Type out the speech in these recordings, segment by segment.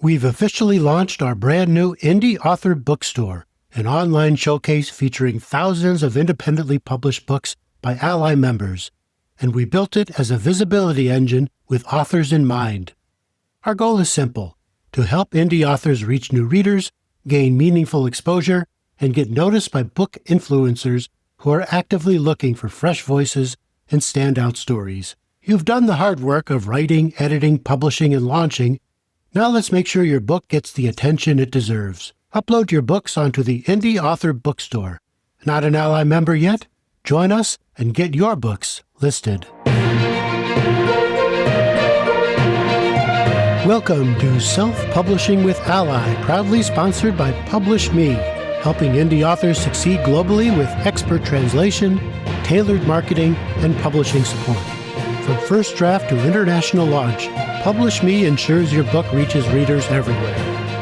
We've officially launched our brand new Indie Author Bookstore, an online showcase featuring thousands of independently published books by Ally members, and we built it as a visibility engine with authors in mind. Our goal is simple: to help indie authors reach new readers, gain meaningful exposure, and get noticed by book influencers who are actively looking for fresh voices and standout stories. You've done the hard work of writing, editing, publishing, and launching. Now let's make sure your book gets the attention it deserves. Upload your books onto the Indie Author Bookstore. Not an Ally member yet? Join us and get your books listed. Welcome to Self-Publishing with Ally, proudly sponsored by Publish Me, helping indie authors succeed globally with expert translation, tailored marketing, and publishing support. From first draft to international launch, Publish Me ensures your book reaches readers everywhere.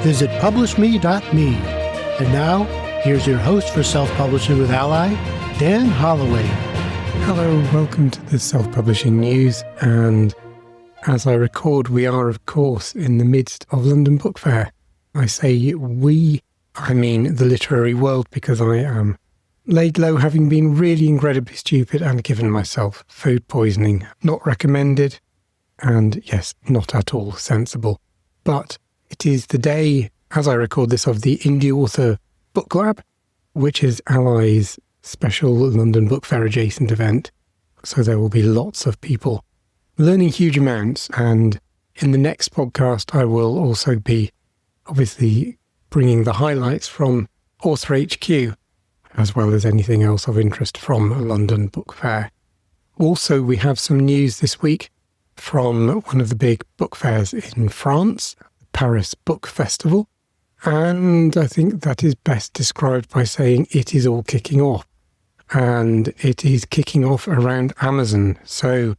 Visit publishme.me. And now, here's your host for Self-Publishing with Ally, Dan Holloway. Hello, welcome to the Self-Publishing News, and as I record, we are, of course, in the midst of London Book Fair. I say we, I mean the literary world, because I am laid low, having been really incredibly stupid and given myself food poisoning. Not recommended, and yes, not at all sensible. But it is the day, as I record this, of the Indie Author Book Lab, which is Ally's special London Book Fair adjacent event. So there will be lots of people learning huge amounts, and in the next podcast I will also be obviously bringing the highlights from Author HQ, as well as anything else of interest from London Book Fair. Also, we have some news this week from one of the big book fairs in France, the Paris Book Festival, and I think that is best described by saying it is all kicking off. And it is kicking off around Amazon. So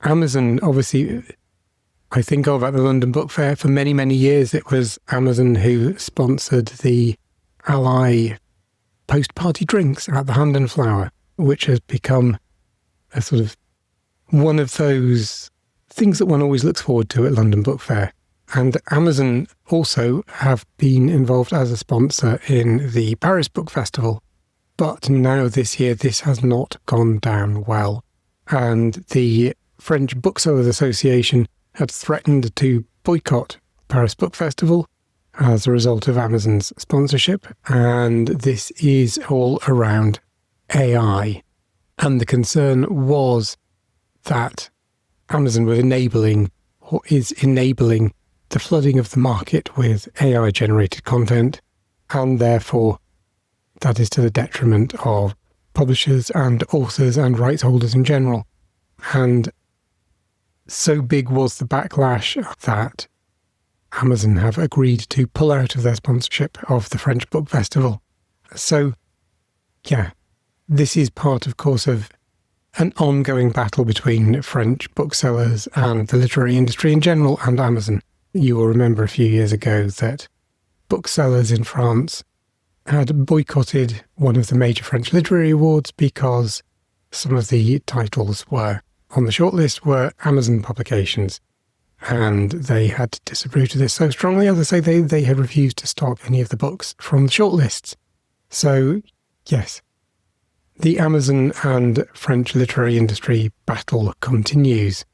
Amazon, obviously, I think of at the London Book Fair for many, many years. It was Amazon who sponsored the Ally post-party drinks at the Hand and Flower, which has become a sort of one of those things that one always looks forward to at London Book Fair. And Amazon also have been involved as a sponsor in the Paris Book Festival. But now this year, this has not gone down well. And the French Booksellers Association had threatened to boycott Paris Book Festival as a result of Amazon's sponsorship. And this is all around AI. And the concern was that Amazon was enabling, or is enabling, the flooding of the market with AI-generated content, and therefore that is to the detriment of publishers and authors and rights holders in general. And so big was the backlash that Amazon have agreed to pull out of their sponsorship of the French Book Festival. So, yeah, this is part, of course, of an ongoing battle between French booksellers and the literary industry in general and Amazon. You will remember a few years ago that booksellers in France had boycotted one of the major French literary awards because some of the titles were on the shortlist were Amazon publications, and they had disapproved of this so strongly, as I say, they had refused to stock any of the books from the shortlists. So, yes, the Amazon and French literary industry battle continues.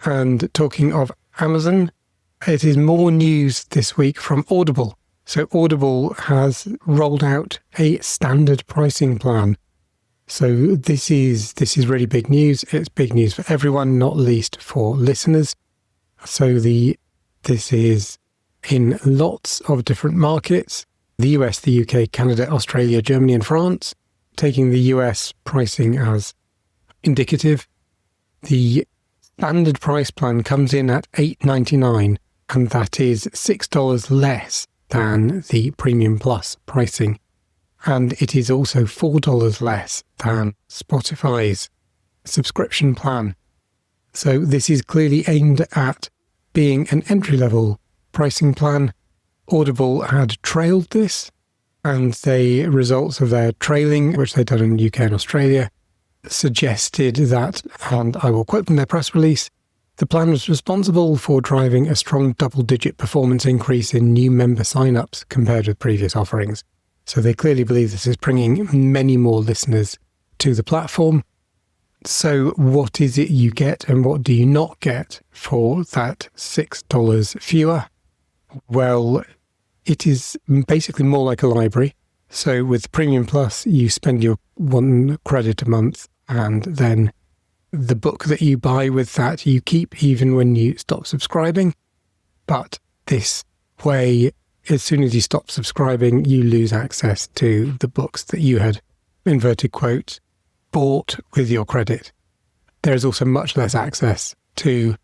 And talking of Amazon, it is more news this week from Audible. So Audible has rolled out a standard pricing plan. So this is really big news. It's big news for everyone, not least for listeners. So this is in lots of different markets: the US, the UK, Canada, Australia, Germany, and France. Taking the US pricing as indicative, the standard price plan comes in at $8.99, and that is $6 less than the Premium Plus pricing. And it is also $4 less than Spotify's subscription plan. So this is clearly aimed at being an entry-level pricing plan. Audible had trailed this, and the results of their trailing, which they've done in the UK and Australia, suggested that, and I will quote from their press release, The plan was responsible for driving a strong double-digit performance increase in new member sign-ups compared with previous offerings. So they clearly believe this is bringing many more listeners to the platform. So what is it you get and what do you not get for that $6 fewer? Well, it is basically more like a library. So with Premium Plus, you spend your $1 a month, and then the book that you buy with that you keep even when you stop subscribing. But this way, as soon as you stop subscribing, you lose access to the books that you had, inverted quotes, bought with your credit. There is also much less access to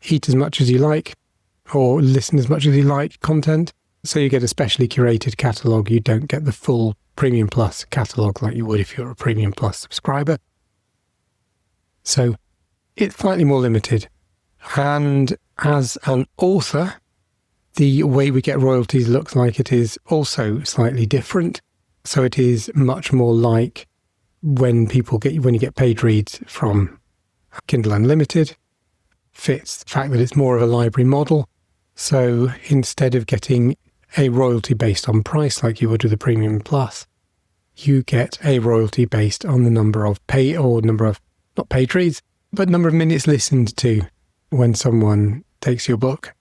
eat as much as you like or listen as much as you like content. So you get a specially curated catalogue. You don't get the full Premium Plus catalogue like you would if you're a Premium Plus subscriber. So it's slightly more limited. And as an author, the way we get royalties looks like it is also slightly different. So it is much more like when you get paid reads from Kindle Unlimited. Fits the fact that it's more of a library model. So instead of getting a royalty based on price like you would with a Premium Plus, you get a royalty based on the number of not paid reads, but number of minutes listened to when someone takes your book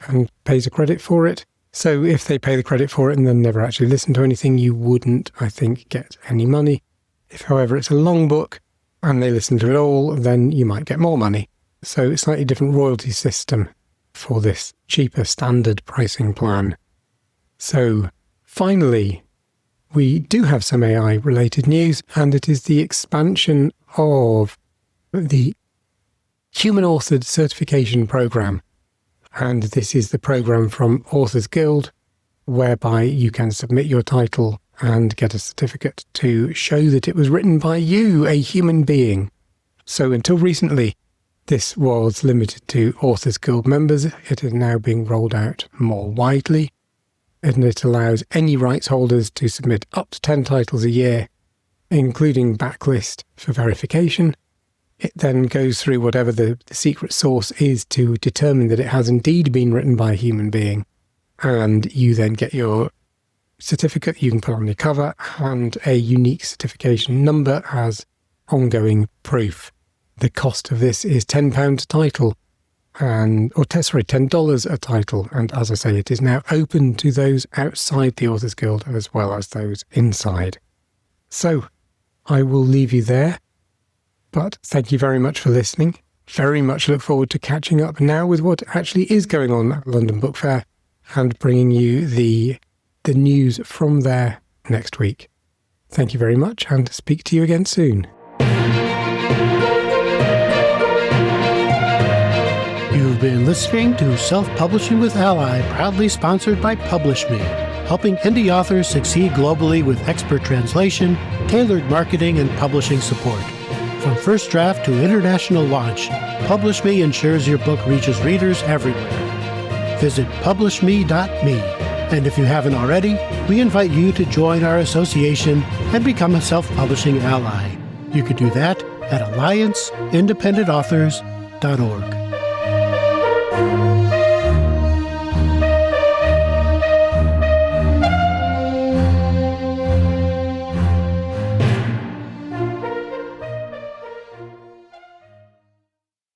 and pays a credit for it. So if they pay the credit for it and then never actually listen to anything, you wouldn't, I think, get any money. If, however, it's a long book and they listen to it all, then you might get more money. So it's a slightly different royalty system for this cheaper standard pricing plan. So finally, we do have some AI-related news, and it is the expansion of the Human Authored Certification Program. And this is the program from Authors Guild, whereby you can submit your title and get a certificate to show that it was written by you, a human being. So until recently, this was limited to Authors Guild members. It is now being rolled out more widely, and it allows any rights holders to submit up to 10 titles a year, including backlist for verification. It then goes through whatever the secret source is to determine that it has indeed been written by a human being. And you then get your certificate you can put on your cover and a unique certification number as ongoing proof. The cost of this is £10 a title, $10 a title. And as I say, it is now open to those outside the Authors Guild as well as those inside. So I will leave you there. But thank you very much for listening. Very much look forward to catching up now with what actually is going on at London Book Fair and bringing you the news from there next week. Thank you very much and speak to you again soon. You've been listening to Self-Publishing with Ally, proudly sponsored by PublishMe, helping indie authors succeed globally with expert translation, tailored marketing, and publishing support. From first draft to international launch, PublishMe ensures your book reaches readers everywhere. Visit publishme.me, and if you haven't already, we invite you to join our association and become a self-publishing ally. You could do that at allianceindependentauthors.org.